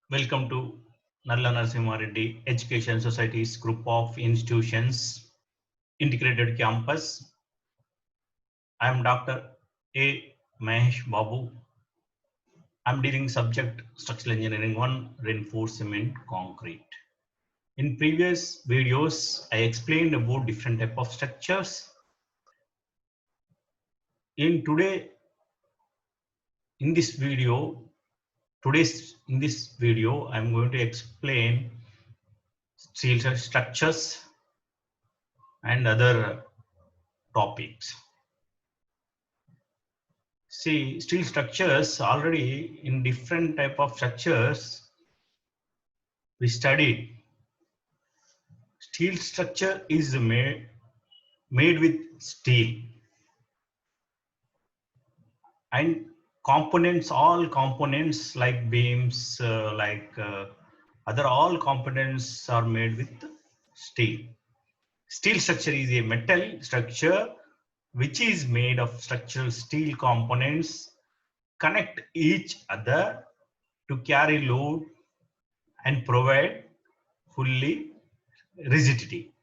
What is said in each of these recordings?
Welcome to Nalla Narasimha Reddy Education Society's group of institutions, integrated campus. I am Dr. A. Mahesh Babu. I am dealing subject Structural Engineering 1 Reinforcement Concrete. In previous videos, I explained about different type of structures. In today, in this video, in this video, I am going to explain steel structures and other topics. See, steel structures already in different type of structures we studied. Steel structure is made with steel and components, all components like beams, other all components are made with steel. Steel structure is a metal structure which is made of structural steel components connect each other to carry load and provide fully rigidity.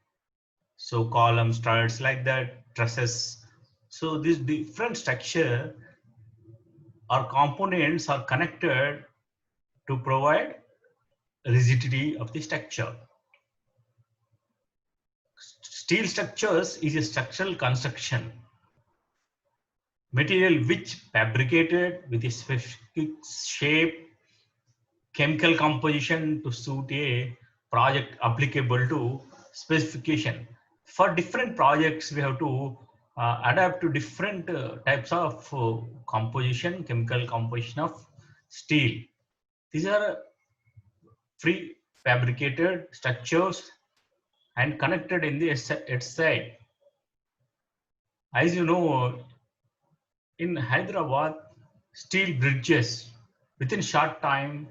So columns, studs like that, trusses. So this different structure or components are connected to provide rigidity of the structure. Steel structures is a structural construction material which fabricated with a specific shape, chemical composition to suit a project applicable to specification. For different projects, we have to adapt to different types of composition, chemical composition of steel. These are pre-fabricated structures and connected in the its side. As you know, in Hyderabad, steel bridges within short time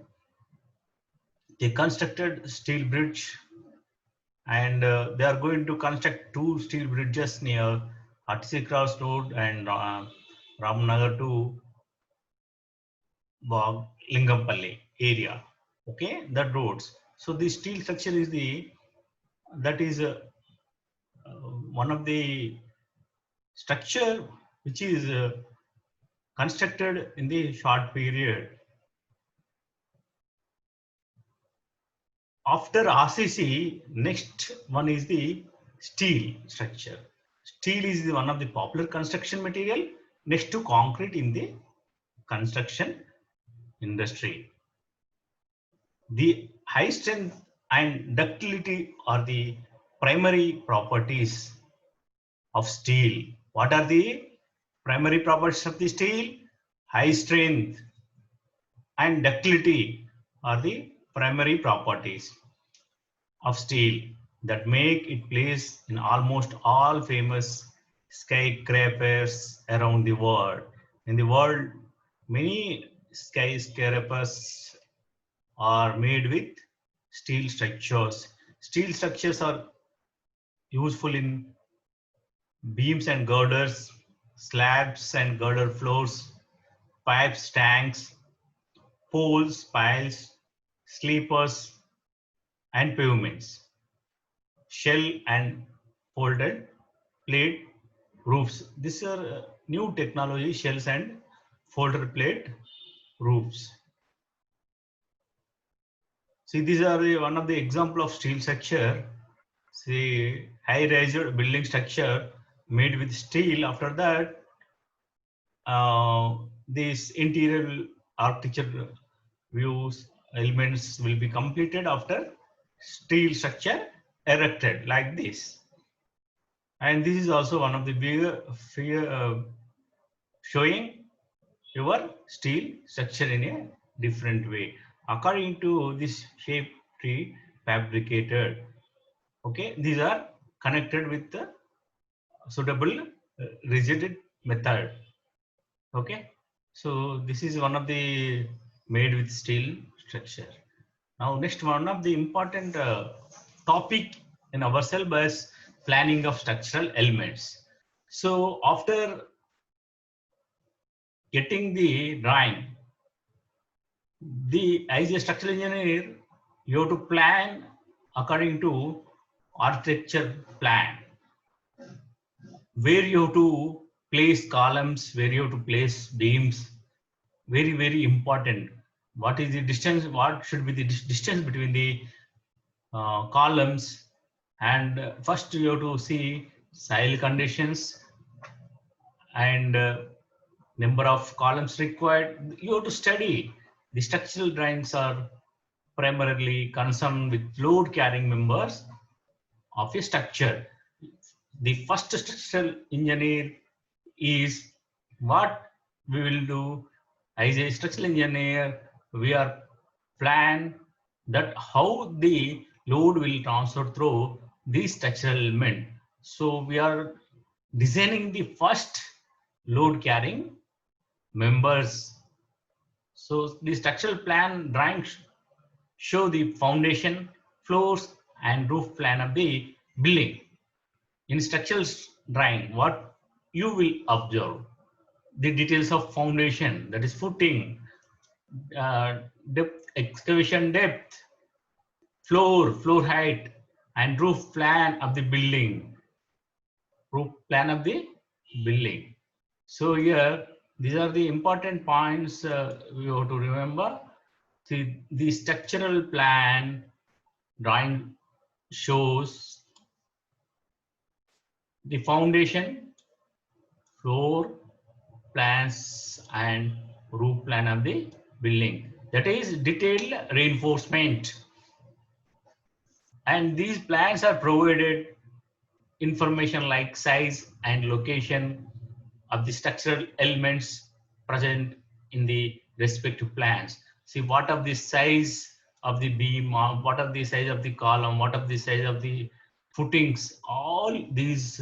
they constructed steel bridge and they are going to construct two steel bridges near RTC Cross Road and Ramnagar to Lingampalli area. Okay, the roads. So the steel structure is that is one of the structure which is constructed in the short period. After RCC, next one is the steel structure. Steel is one of the popular construction material next to concrete in the construction industry. The high strength and ductility are the primary properties of steel. What are the primary properties of the steel? High strength and ductility are the primary properties of steel that make it place in almost all famous skyscrapers around the world. In the world, many skyscrapers are made with steel structures. Steel structures are useful in beams and girders, slabs and girder floors, pipes, tanks, poles, piles, sleepers, and pavements, shell and folded plate roofs. These are new technology, shells and folded plate roofs. See, these are one of the example of steel structure. See, high-rise building structure made with steel. After that, these interior architecture views elements will be completed after steel structure erected like this. And this is also one of the bigger showing your steel structure in a different way according to this shape tree fabricated. Okay, these are connected with the suitable rigid method. Okay, so this is one of the made with steel structure. Now next one of the important topic in our syllabus, planning of structural elements. So after getting the drawing, as a structural engineer, you have to plan according to architecture plan, where you have to place columns, where you have to place beams. Very, very important. What is the distance? What should be the distance between the columns? And first you have to see soil conditions and number of columns required. You have to study. The structural drawings are primarily concerned with load carrying members of a structure. The first structural engineer is what we will do as a structural engineer. We are plan that how the load will transfer through the structural element. So we are designing the first load carrying members. So the structural plan drawings show the foundation, floors, and roof plan of the building. In structural drawing, what you will observe the details of foundation, that is footing, depth, excavation depth, floor height, and roof plan of the building. Roof plan of the building. So here, these are the important points we have to remember. See, the structural plan drawing shows the foundation, floor plans, and roof plan of the building. That is detailed reinforcement. And these plans are provided information like size and location of the structural elements present in the respective plans. See what of the size of the beam, what of the size of the column, what of the size of the footings, all these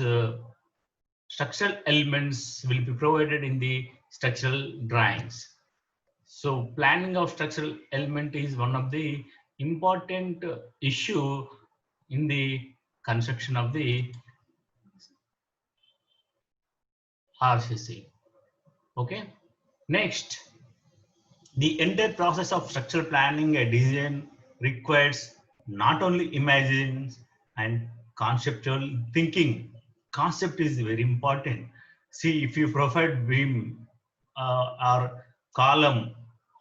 structural elements will be provided in the structural drawings. So planning of structural element is one of the important issue in the construction of the RCC. Okay. Next, the entire process of structural planning a design requires not only imagine and conceptual thinking. Concept is very important. See, if you provide beam or column,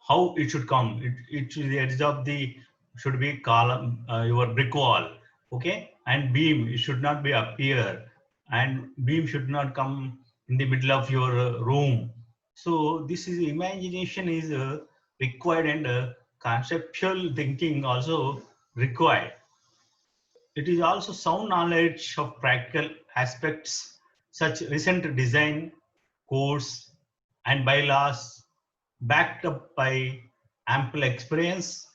how it should come. It should the edge of the should be column your brick wall. Okay, and beam it should not be up here, and beam should not come in the middle of your room. So this is imagination is required, and conceptual thinking also required. It is also sound knowledge of practical aspects such recent design codes and bylaws backed up by ample experience,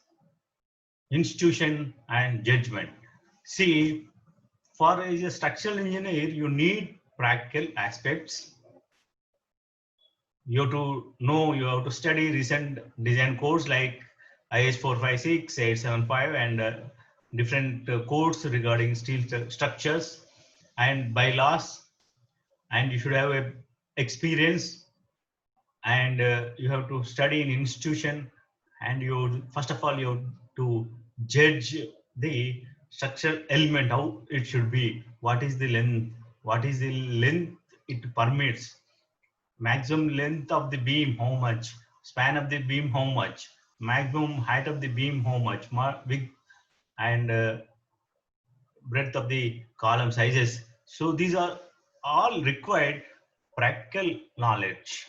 institution, and judgment. See, for as a structural engineer, you need practical aspects. You have to know, you have to study recent design codes like IS 456, 875, and different codes regarding steel structures and bylaws. And you should have a experience, and you have to study in institution, and you first of all you have to judge the structural element, how it should be, what is the length it permits, maximum length of the beam how much, span of the beam how much, maximum height of the beam how much, big and breadth of the column sizes. So these are all required practical knowledge,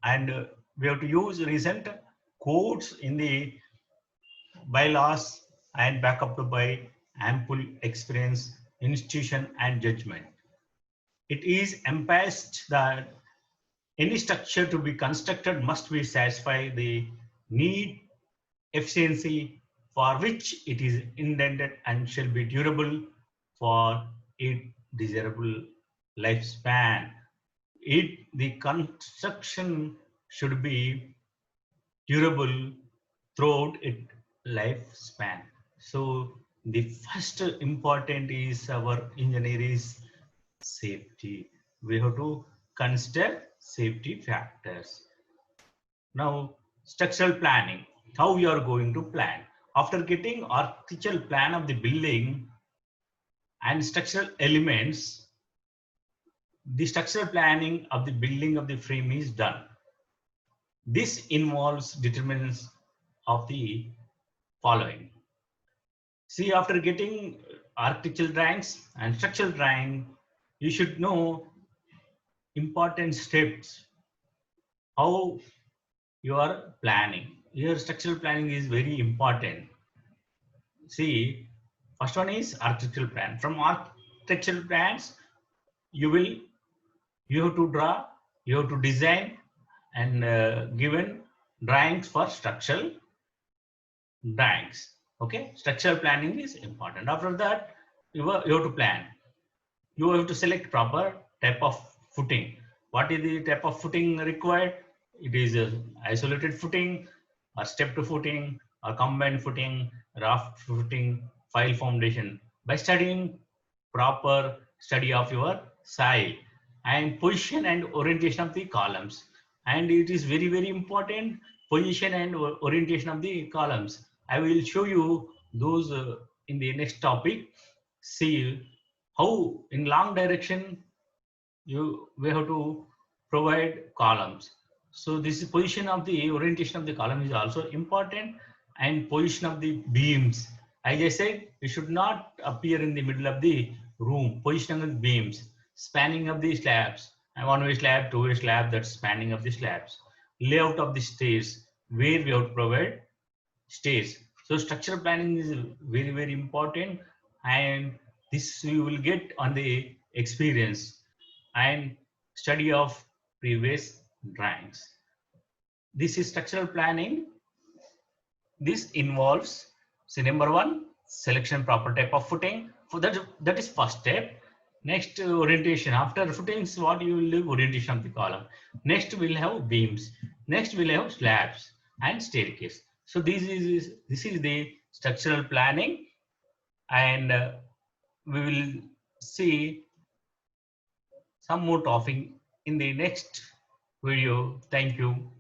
and we have to use recent codes in the bylaws and back up by ample experience, institution, and judgment. It is emphasized that any structure to be constructed must be satisfy the need, efficiency for which it is intended, and shall be durable for its desirable lifespan. The construction should be durable throughout its lifespan. So the first important is our engineer is safety. We have to consider safety factors. Now, structural planning. how you are going to plan. After getting architectural plan of the building and structural elements, the structural planning of the building of the frame is done. This involves determinants of the following. See, after getting architectural drawings and structural drawing, you should know important steps, how you are planning. Your structural planning is very important. See, first one is architectural plan. From architectural plans, you will you have to draw, you have to design and given drawings for structural drawings. Okay, structural planning is important. After that, you have to plan. You have to select proper type of footing. What is the type of footing required? It is a isolated footing, or stepped footing, or combined footing, raft footing, file foundation. By studying proper study of your soil and position and orientation of the columns, and it is very very important, position and orientation of the columns. I will show you those in the next topic. See how in long direction we have to provide columns. So this is position of the orientation of the column is also important, and position of the beams. As I said, it should not appear in the middle of the room. Position of the beams, spanning of the slabs, and one-way slab, two-way slab, that's spanning of the slabs. Layout of the stairs, where we have to provide stairs. So structural planning is very very important, and this you will get on the experience and study of previous drawings. This is structural planning. This involves, say, number one, selection proper type of footing. For that is first step. Next, orientation. After footings, what you will do? Orientation of the column. Next, we'll have beams. Next, we'll have slabs and staircase. So this is the structural planning, and we will see some more topic in the next video. Thank you.